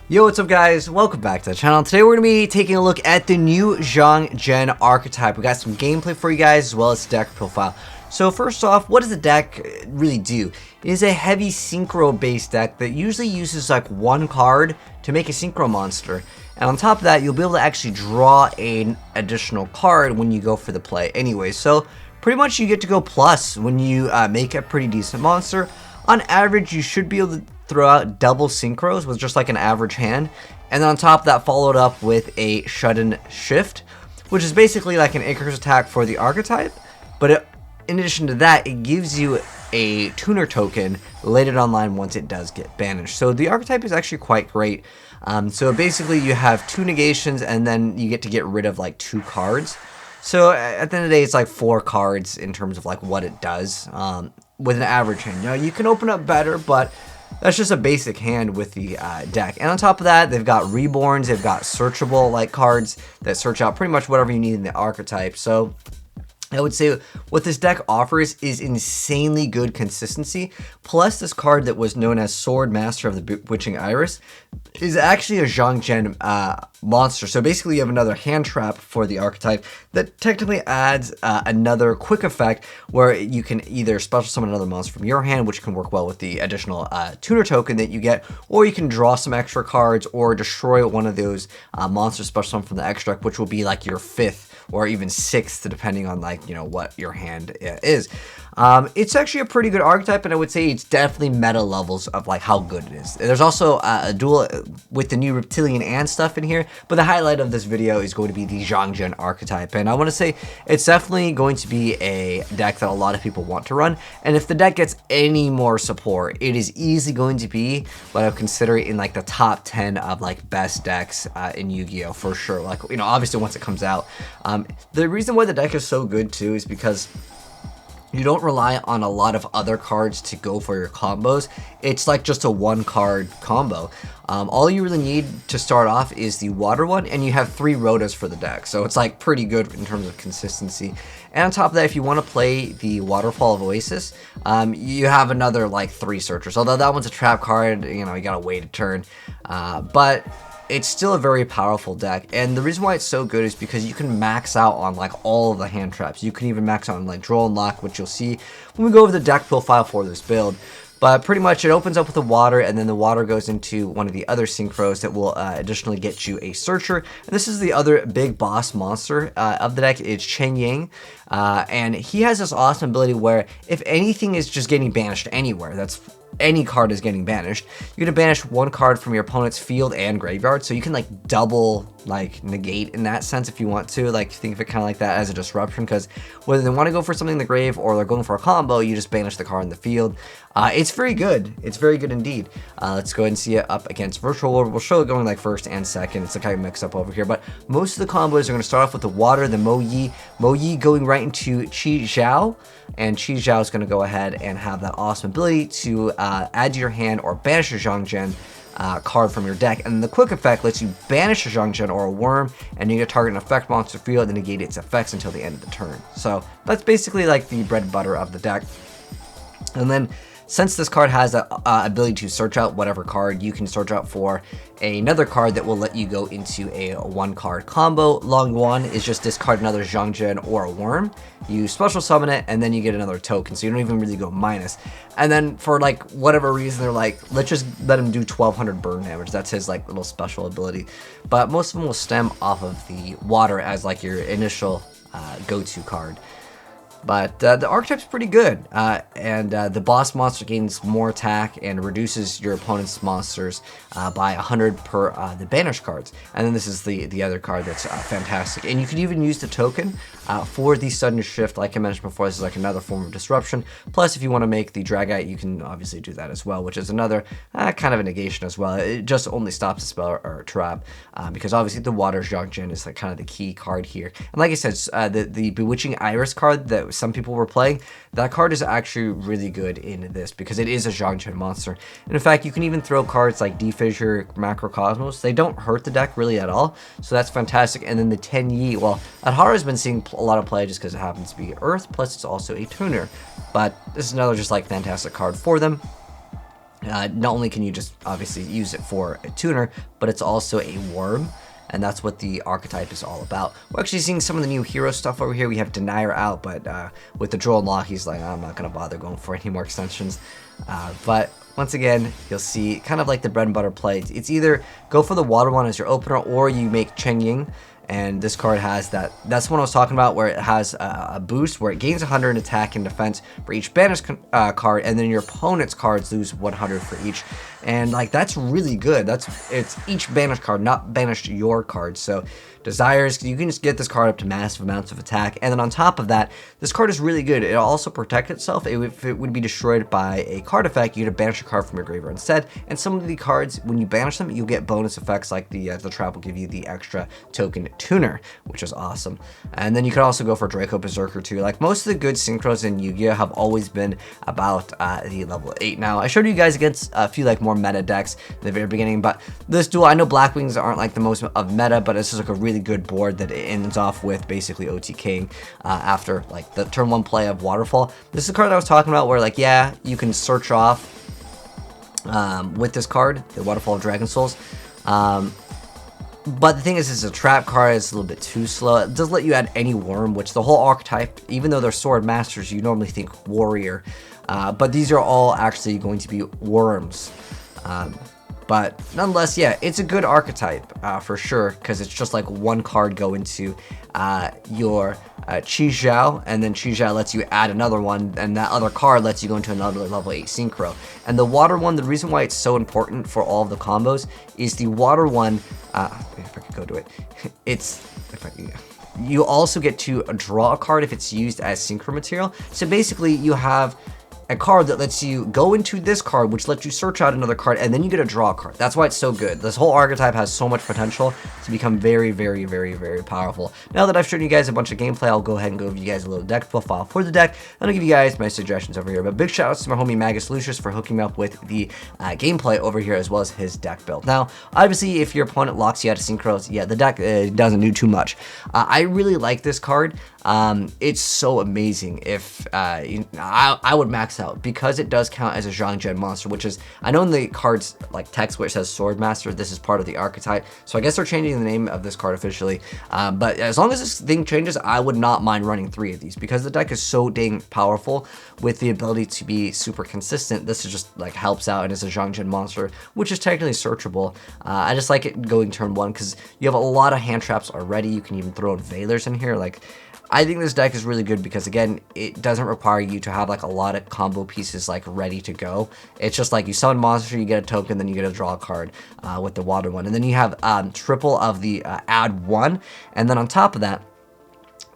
Yo, what's up guys? Welcome back to the channel. Today we're going to be taking a look at the new Xiangjian archetype. We got some gameplay for you guys as well as deck profile. So first off, what does the deck really do? It is a heavy synchro based deck that usually uses like one card to make a synchro monster. And on top of that, you'll be able to actually draw an additional card when you go for the play anyway. So pretty much you get to go plus when you make a pretty decent monster. On average, you should be able to throw out double synchros with just like an average hand, and then on top of that followed up with a shut-in shift, which is basically like an Icarus attack for the archetype, but in addition to that, it gives you a tuner token later online once it does get banished. So the archetype is actually quite great. So basically you have 2 negations and then you get to get rid of like 2 cards. So at the end of the day, it's like 4 cards in terms of like what it does with an average hand. Now you can open up better, but that's just a basic hand with the deck. And on top of that, they've got reborns, they've got searchable like cards that search out pretty much whatever you need in the archetype. So I would say what this deck offers is insanely good consistency. Plus, this card that was known as Sword Master of the Bewitching Iris is actually a Xiangjian monster. So basically, you have another hand trap for the archetype that technically adds another quick effect where you can either special summon another monster from your hand, which can work well with the additional tuner token that you get, or you can draw some extra cards or destroy one of those monsters special summon from the extract, which will be like your 5th or even 6th, depending on like, you know, what your hand is. It's actually a pretty good archetype, and I would say it's definitely meta levels of like how good it is. There's also a duel with the new reptilian and stuff in here, but the highlight of this video is going to be the Xiangjian archetype, and I want to say it's definitely going to be a deck that a lot of people want to run. And if the deck gets any more support, it is easily going to be what I would consider in like the top 10 of like best decks in Yu-Gi-Oh for sure. Like, you know, obviously once it comes out. The reason why the deck is so good too is because you don't rely on a lot of other cards to go for your combos. It's like just a 1-card combo. All you really need to start off is the water one, and you have 3 rotas for the deck. So it's like pretty good in terms of consistency. And on top of that, if you want to play the Waterfall of Oasis, you have another like 3 searchers. Although that one's a trap card, you know, you gotta wait a turn. But it's still a very powerful deck, and the reason why it's so good is because you can max out on like all of the hand traps. You can even max out on like draw and lock, which you'll see when we go over the deck profile for this build. But pretty much it opens up with the water, and then the water goes into one of the other synchros that will additionally get you a searcher. And this is the other big boss monster of the deck. It's Chen Yang, and he has this awesome ability where if anything is just getting banished anywhere, that's any card is getting banished, you're gonna banish 1 card from your opponent's field and graveyard. So you can like double like negate in that sense if you want to. Like think of it kind of like that as a disruption, because whether they want to go for something in the grave or they're going for a combo, you just banish the card in the field. It's very good. It's very good indeed. Let's go ahead and see it up against Virtual World. We'll show it going like 1st and 2nd. It's a kind of mix up over here, but most of the combos are going to start off with the water, the Mo Yi going right into Qi Zhao, and Qi Zhao is going to go ahead and have that awesome ability to add to your hand or banish a Xiangjian card from your deck. And the quick effect lets you banish a Xiangjian or a Wyrm, and you get to target an effect monster field and negate its effects until the end of the turn. So that's basically like the bread and butter of the deck. And then since this card has the ability to search out whatever card, you can search out for another card that will let you go into a 1-card combo. Long one is just discard another Xiangjian or a Wyrm. You special summon it, and then you get another token, so you don't even really go minus. And then for like whatever reason, they're like, let's just let him do 1200 burn damage. That's his like little special ability. But most of them will stem off of the water as like your initial go-to card. But the archetype's pretty good, and the boss monster gains more attack and reduces your opponent's monsters by 100 per the banished cards. And then this is the other card that's fantastic. And you can even use the token for the sudden shift. Like I mentioned before, this is like another form of disruption. Plus, if you want to make the Dragite, you can obviously do that as well, which is another kind of a negation as well. It just only stops a spell or a trap, because obviously the Water Xiangjian is like kind of the key card here. And like I said, the Bewitching Iris card that some people were playing, that card is actually really good in this because it is a Xiangjian monster. And in fact, you can even throw cards like Defissure, Macrocosmos. They don't hurt the deck really at all, so that's fantastic. And then the 10 Yi, well, Adhara has been seeing a lot of play just because it happens to be Earth, plus it's also a tuner. But this is another just like fantastic card for them. Not only can you just obviously use it for a tuner, but it's also a worm, and that's what the archetype is all about. We're actually seeing some of the new hero stuff over here. We have Denier out, but with the Droll Law, he's like, I'm not going to bother going for any more extensions. But once again, you'll see kind of like the bread and butter play. It's either go for the water one as your opener, or you make Xiangjian. And this card has that. That's what I was talking about, where it has a boost where it gains 100 in attack and defense for each banished card, and then your opponent's cards lose 100 for each. And like, that's really good. It's each banished card, not banished your card. So desires, you can just get this card up to massive amounts of attack. And then on top of that, this card is really good. It'll also protect itself. If it would be destroyed by a card effect, you'd banish a card from your graveyard instead. And some of the cards, when you banish them, you'll get bonus effects, like the trap will give you the extra token tuner, which is awesome. And then you could also go for Draco Berserker too. Like, most of the good synchros in Yu-Gi-Oh have always been about the level 8. Now, I showed you guys against a few like more meta decks in the very beginning, but this duel, I know Blackwings aren't like the most of meta, but this is like a really good board that it ends off with basically OTKing after like the turn 1 play of Waterfall. This is the card I was talking about, where like, yeah, you can search off with this card, the Waterfall of Dragon Souls. But the thing is, it's a trap card. It's a little bit too slow. It doesn't let you add any worm, which the whole archetype, even though they're sword masters, you normally think warrior. But these are all actually going to be worms. But nonetheless, yeah, it's a good archetype for sure, because it's just like one card go into your YuGiOh, and then YuGiOh lets you add another one, and that other card lets you go into another level 8 synchro. And the water one, the reason why it's so important for all of the combos is the water one, if I could go to it, you also get to draw a card if it's used as synchro material. So basically, you have a card that lets you go into this card, which lets you search out another card, and then you get a draw card. That's why it's so good. This whole archetype has so much potential to become very, very, very, very powerful. Now that I've shown you guys a bunch of gameplay, I'll go ahead and go give you guys a little deck profile for the deck, and I'll give you guys my suggestions over here. But big shout outs to my homie Magus Lucius for hooking me up with the gameplay over here, as well as his deck build. Now, obviously, if your opponent locks you out of synchros, yeah, the deck doesn't do too much. I really like this card. It's so amazing. If I would max out, because it does count as a Xiangjian monster, which is, I know in the card's like text where it says Sword Master, this is part of the archetype. So I guess they're changing the name of this card officially. But as long as this thing changes, I would not mind running 3 of these, because the deck is so dang powerful with the ability to be super consistent. This is just like helps out, and it's a Xiangjian monster, which is technically searchable. I just like it going turn 1, because you have a lot of hand traps already. You can even throw in Veilers in here. Like, I think this deck is really good because, again, it doesn't require you to have like a lot of combo pieces like ready to go. It's just like you summon monster, you get a token, then you get a draw card with the water one. And then you have triple of the add 1. And then on top of that,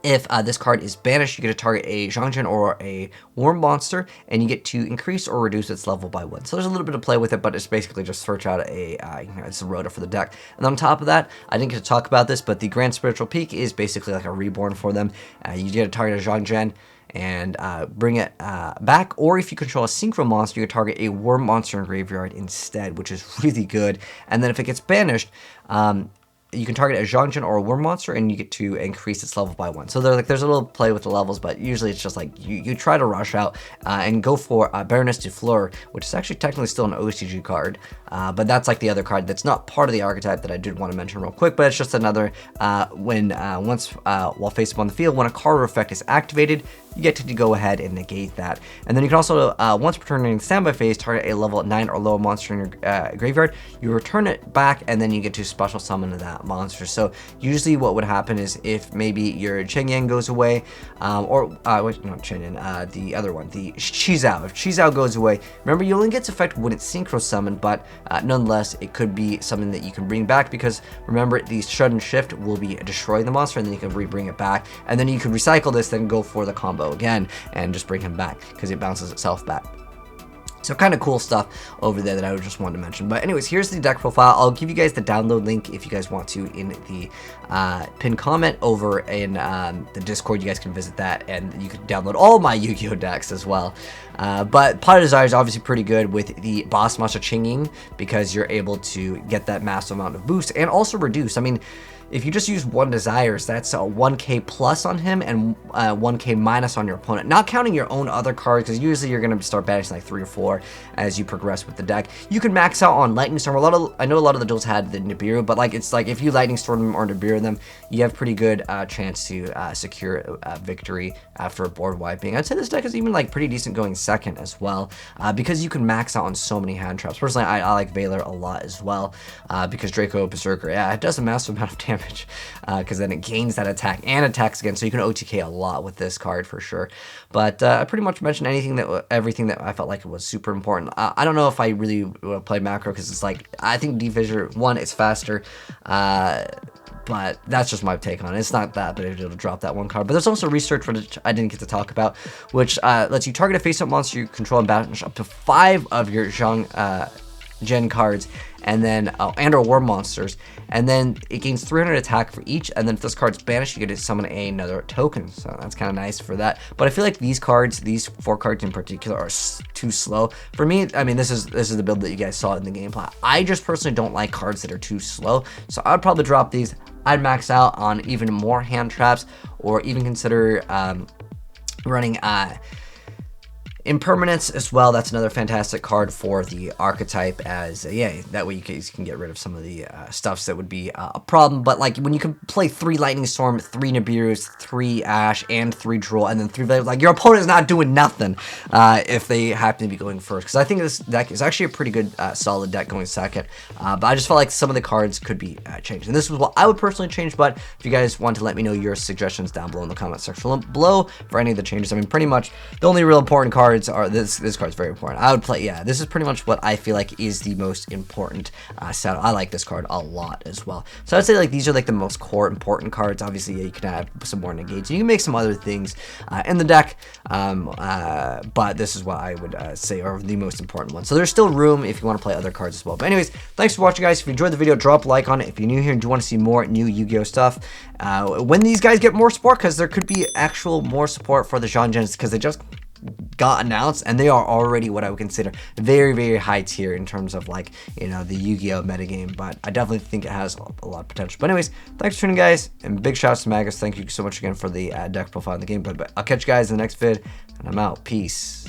if this card is banished, you get to target a Xiangjian or a worm monster, and you get to increase or reduce its level by 1. So there's a little bit of play with it, but it's basically just search out it's a rota for the deck. And on top of that, I didn't get to talk about this, but the Grand Spiritual Peak is basically like a reborn for them. You get to target a Xiangjian and bring it back, or if you control a synchro monster, you can target a worm monster in graveyard instead, which is really good. And then if it gets banished, you can target a Xiangjian or a worm monster, and you get to increase its level by 1. So there's a little play with the levels, but usually it's just like you try to rush out and go for Baroness de Fleur, which is actually technically still an OCG card, but that's like the other card that's not part of the archetype that I did want to mention real quick. But it's just another while face up on the field, when a card effect is activated, you get to go ahead and negate that. And then you can also, once per turn in standby phase, target a level 9 or lower monster in your graveyard. You return it back, and then you get to special summon that monster. So usually what would happen is, if maybe your Xiangjian goes away, or not Xiangjian, the other one, the YuGiOh. If YuGiOh goes away, remember, you only get effect when it's synchro summoned, but nonetheless, it could be something that you can bring back, because remember, the shut and shift will be destroying the monster, and then you can bring it back, and then you can recycle this, then go for the combo again and just bring him back, because it bounces itself back. So kind of cool stuff over there that I just wanted to mention. But anyways, here's the deck profile. I'll give you guys the download link if you guys want to in the pinned comment over in the Discord. You guys can visit that, and you can download all my Yu-Gi-Oh decks as well. But Pot of Desire is obviously pretty good with the Boss Monster Xiangjian, because you're able to get that massive amount of boost and also reduce. I mean, if you just use 1 Desires, that's a 1k plus on him and 1k minus on your opponent, not counting your own other cards, because usually you're going to start banishing like 3 or 4 as you progress with the deck. You can max out on Lightning Storm. I know a lot of the duels had the Nibiru, but like it's like if you Lightning Storm them or Nibiru them, you have pretty good chance to secure a victory after a board wiping. I'd say this deck is even like pretty decent going second as well, because you can max out on so many hand traps. Personally, I like Valor a lot as well, because Draco Berserker, yeah, it does a massive amount of damage, because then it gains that attack and attacks again, so you can OTK a lot with this card for sure. But I pretty much mentioned everything that I felt like it was super important. I don't know if I really play macro, because it's like, I think D-Fissure, 1, it's faster, but that's just my take on it. It's not that big of a deal to drop that 1 card. But there's also research which I didn't get to talk about, which lets you target a face-up monster you control and banish up to 5 of your Xiangjian cards, and then and or war monsters, and then it gains 300 attack for each, and then if this card's banished, you get to summon another token. So that's kind of nice for that. But I feel like these 4 cards in particular, are too slow for me. I mean, this is the build that you guys saw in the gameplay. I just personally don't like cards that are too slow, so I'd probably drop these. I'd max out on even more hand traps, or even consider running Impermanence as well. That's another fantastic card for the archetype, as yeah, that way you can get rid of some of the stuffs that would be a problem. But like when you can play 3 Lightning Storm, 3 Nibirus, 3 Ash, and 3 Drool, and then 3 Valor, like your opponent is not doing nothing if they happen to be going first. Because I think this deck is actually a pretty good solid deck going second, but I just felt like some of the cards could be changed, and this was what I would personally change. But if you guys want to let me know your suggestions down below in the comment section below for any of the changes, I mean, pretty much the only real important cards are this card's very important. I would play, yeah, this is pretty much what I feel like is the most important set. I like this card a lot as well. So I'd say like these are like the most core important cards. Obviously, yeah, you can add some more negates. You can make some other things in the deck, but this is what I would say are the most important ones. So there's still room if you want to play other cards as well. But anyways, thanks for watching, guys. If you enjoyed the video, drop a like on it. If you're new here and do want to see more new Yu-Gi-Oh stuff, when these guys get more support, because there could be actual more support for the Xiangjians, because they just got announced and they are already what I would consider very, very high tier in terms of like, you know, the Yu-Gi-Oh metagame. But I definitely think it has a lot of potential. But anyways, thanks for tuning, guys, and big shout out to Magus. Thank you so much again for the deck profile in the game. But I'll catch you guys in the next vid, and I'm out. Peace.